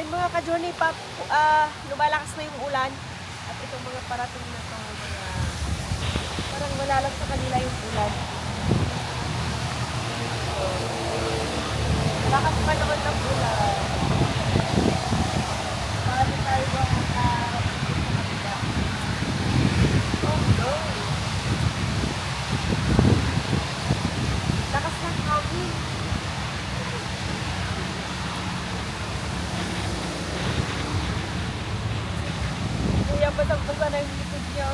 Ayun mga ka-journey, lumalakas na yung ulan. At itong mga parating na to, parang wala lang sa kanila yung ulan. Lakas pa naman ng ulan. Paano tayo ba oh no! Lakas ng hangin. Kuya, basang-basa na yung likod niyo.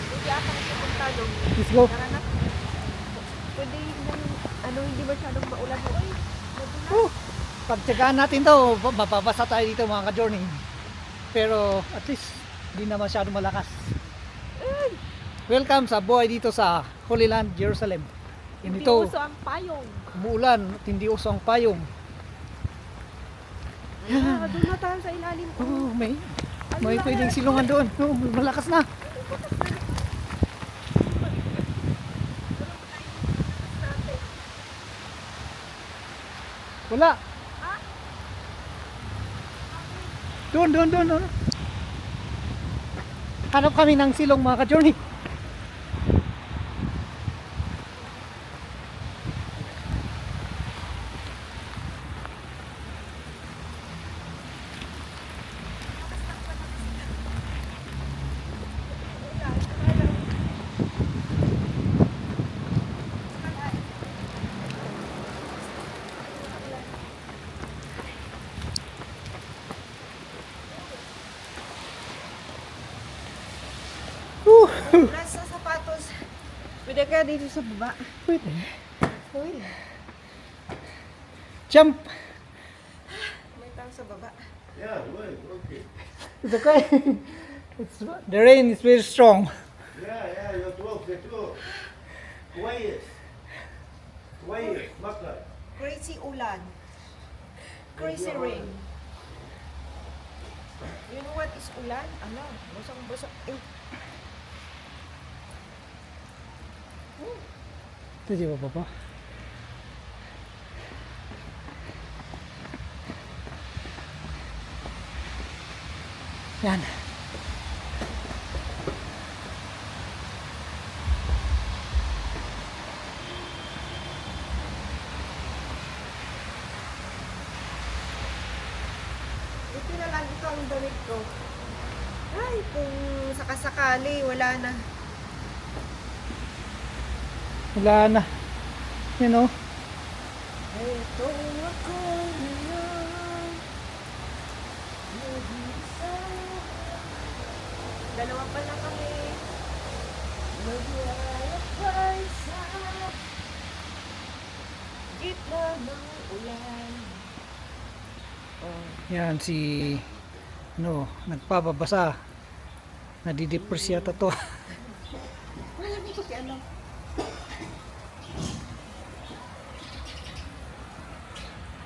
Hindi ako pupunta doon. Let's go. Tara na. Pwede hindi masyadong maulan. Uy, Pagtsagaan natin to, mapapasa tayo dito mga ka-journey. Pero at least hindi na masyado malakas. Welcome sa buhay dito sa Holy Land, Jerusalem. hindi Ganito, uso ang payong. umuulan at hindi uso ang payong. Doon na tayo sa ilalim. Oh, may pwedeng silungan doon. Oh, malakas na. Wala. Doon. Hanap kami ng silong mga ka-journey. Nasa sapatos. Pwede ka dito sa baba. Pwede. Uy, Jump. may tao sa baba. Yeah, well, okay. It's okay. The rain is very strong. Yeah, you talk, you talk. Quiet. Quiet, makan. Crazy ulan. Crazy rain. You know what is ulan? Ano? Basang-basa. Ito di ba pa? Yan. Ito na lang ito ang damit ko. Ay, kung sakasakali, wala na. Wala na. You know. Ito ako ngayon. Nag-iisa. Dalawa pa lang kami. Maglalakbay sa gitna ng ulan. Oh. Yan si nagpapabasa. Nadidepress yata to. Wala mo ito si ano.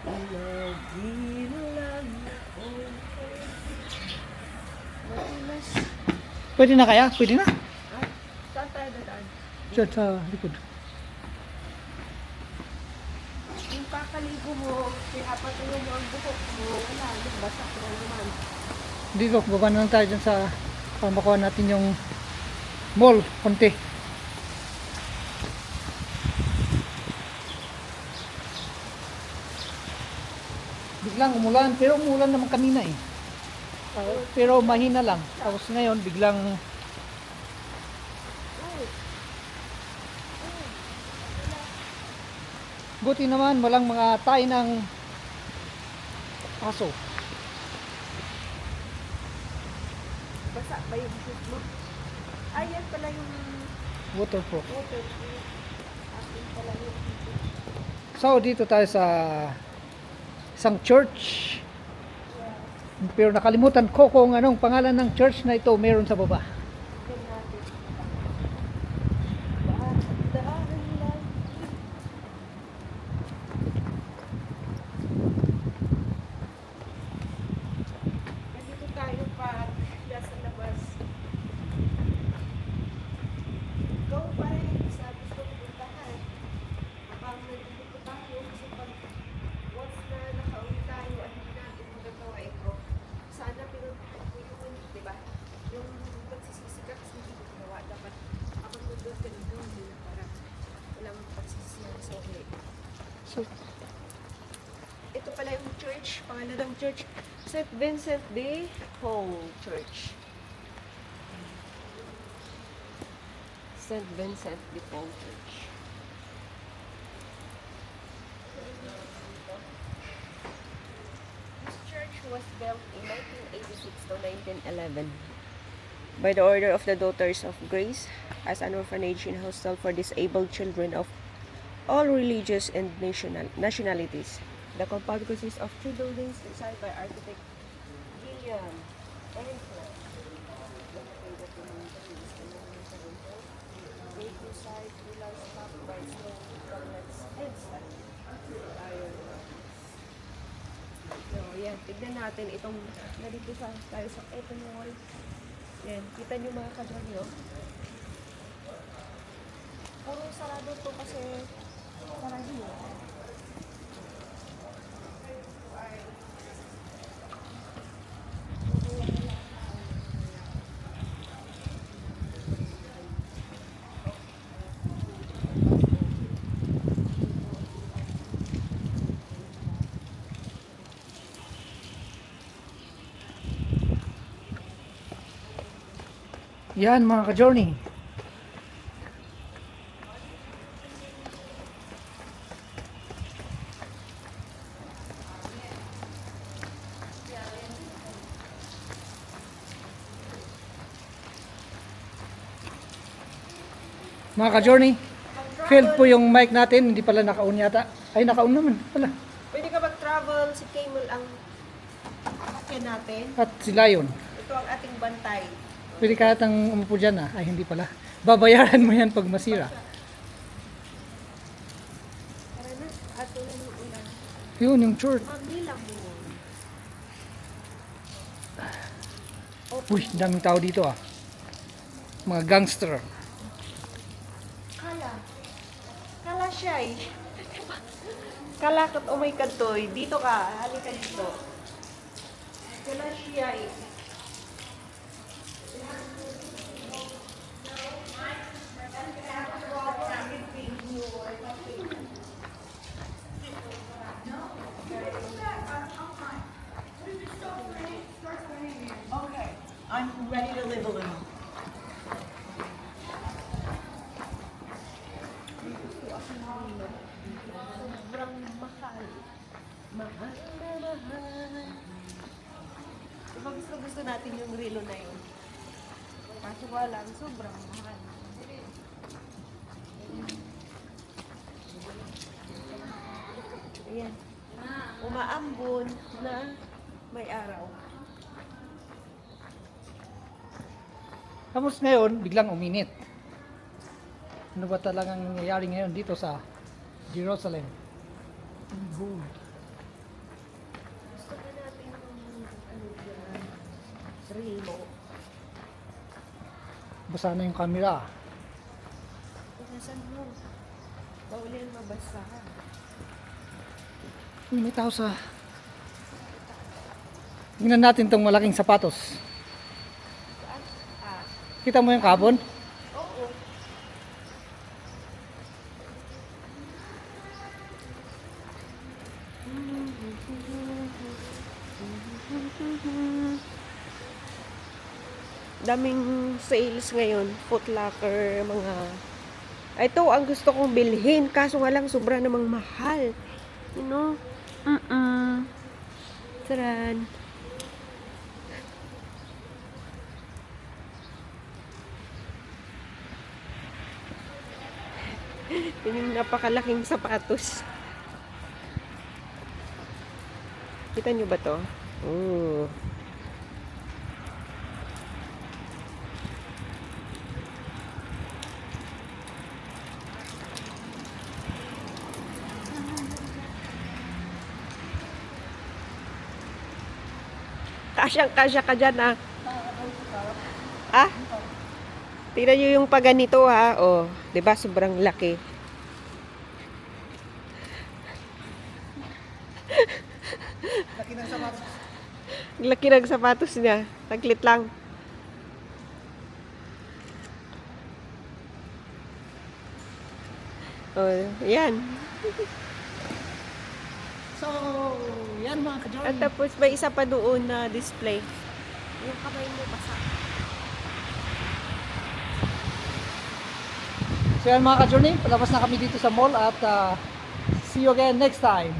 Lagi na lang ako. Matilas. Pwede na kaya? Pwede na. Ay, saan tayo dadaan? Diyan sa likod. Yung kakaligo mo, pinapatuloy mo ang buhok mo, wala, basak na naman. Dito, baba na lang tayo dyan sa para makuha natin yung mall, konti. Biglang umulan, pero umulan naman kanina eh. Pero mahina lang. Tapos ngayon, biglang buti naman, walang mga tayo ng aso. Basa ba yung shoes mo? Ay, yan pala yung Waterproof. waterproof. Akin pala yung So, dito tayo sa isang church. Pero nakalimutan ko kung anong pangalan ng church na ito meron sa baba. Tignan natin. Daan lang. So, Ito pala yung church, pangalan ng church, St. Vincent de Paul Church. St. Vincent de Paul Church. This church was built in 1986 to 1911 by the order of the Daughters of Grace as an orphanage and hostel for disabled children of all religious and nationalities. The compound consists of 3 buildings designed by architect William Enkler. Side pillars topped by stone columns and iron bars. So, yan. Tignan natin itong nandito tayo sa Eton Mall. Yan. Kita nyo mga kadyan, no? Puro sarado to kasi sarado yun. yan mga ka-journey. Mga ka-journey, failed po yung mic natin, hindi pala naka-on yata. Ay, naka-on naman pala. Pwede ka mag-travel, si Camel ang akyan natin. At si Lion. Ito ang ating bantay. Pwede ka atang umupo dyan ah. Ay, hindi pala. Babayaran mo yan pag masira. Tara na, ato na yung ulan. Yun, yung church. Magnilang mo. Uy, daming tao dito ah. Mga gangster. Kala siya eh. Kala kat umay kadtoy. Dito ka, halika dito. Kala siya eh. Okay, I'm ready to live a little. Sobrang mahal. Mahal na mahal. Diba gusto natin yung relo na yun? Kaso wala, sobrang mahal. Ayan. Umaambon na may araw. Tapos ngayon, biglang uminit. Ano ba talagang nangyayari ngayon dito sa Jerusalem? Gold. Gusto na natin yung ano dyan, relo. Basa na yung camera. Nasaan mo? Bawal yan mabasa. Uy, may tao sa... Tingnan natin tong malaking sapatos. Saan? Ah, Kita mo yung carbon? oo. Daming sales ngayon, Foot Locker, mga... Ito ang gusto kong bilhin, kaso nga lang sobra namang mahal. You know? Saran. Yun yung napakalaking sapatos. Kita nyo ba to? Oh. Kasyang-kasya ka dyan, ah. Ah? Tingnan nyo yung paganito, ha. Oh, 'di ba sobrang laki. Laki ng sapatos. Laki ng sapatos niya. Taglit lang. Oh, yan. So, yan mga At ka-journey. tapos may isa pa doon na display. Yung kamay mo basa. So yan mga ka-journey, palabas na kami dito sa mall at see you again next time.